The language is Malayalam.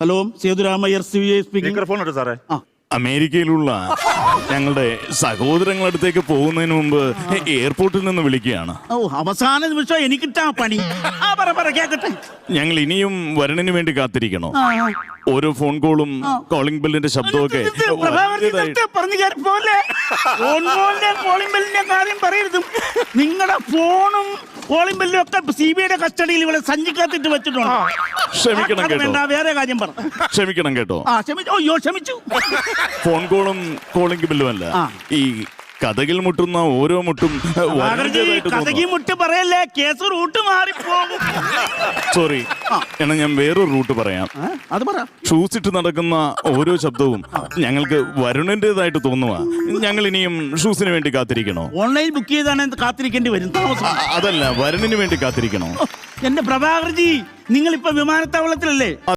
Hello, Sethurama Iyer speaking. ഫോൺ എടുത്തു സാറേ. അമേരിക്കയിലുള്ള ഞങ്ങളുടെ സഹോദരങ്ങളടുത്തേക്ക് പോകുന്നതിന് മുമ്പ് എയർപോർട്ടിൽ നിന്ന് വിളിക്കുകയാണ്. ഓ, അവസാന നിമിഷം എനിക്കിട്ടാ പണി. പറ കേക്കട്ടെ. ഞങ്ങൾ ഇനിയും വരണിന് വേണ്ടി കാത്തിരിക്കണോ? ഓരോ ഫോൺ കോളും കോളിംഗ് ബെല്ലിന്റെ ശബ്ദമൊക്കെ പറഞ്ഞു പോലെ കോളിംഗ് ബെല്ലിന്റെ കാര്യം പറയരുത്. നിങ്ങളുടെ ഫോണും കോളിംഗ് ബെല്ലും ഒക്കെ CBIയുടെ കസ്റ്റഡിയിൽ ഇവിടെ സഞ്ചിക്കാത്തിട്ട് വെച്ചിട്ടുണ്ട്. ക്ഷമിക്കണം കേട്ടോ. വേണ്ട, വേറെ കാര്യം പറ. ക്ഷമിക്കണം കേട്ടോ. ക്ഷമിച്ചു. ഫോൺ കോളും കോളിംഗ് ബെല്ലും അല്ല, ഈ കഥകിൽ മുട്ടുന്ന ഓരോ മുട്ടും കഥകി മുട്ട് പറയല്ലേ, കേസ് റൂട്ട് മാറിപ്പോകും. സോറി എന്നാ ഞാൻ വേറൊരു റൂട്ട് പറയാം. അത് പറ. ഷൂസ് ഇട്ട് നടക്കുന്ന ഓരോ ശബ്ദവും ഞങ്ങൾക്ക് വരുണിന്റേതായിട്ട് തോന്നുക. ഞങ്ങൾ ഇനിയും ഷൂസിന് വേണ്ടി കാത്തിരിക്കണോ? ഓൺലൈൻ ബുക്ക് ചെയ്താണ് കാത്തിരിക്കേണ്ടി വരും. അതല്ല, വരുണിന് വേണ്ടി കാത്തിരിക്കണോ? എന്റെ പ്രഭാകർജി, നിങ്ങളിപ്പോ വിമാനത്താവളത്തിലല്ലേ?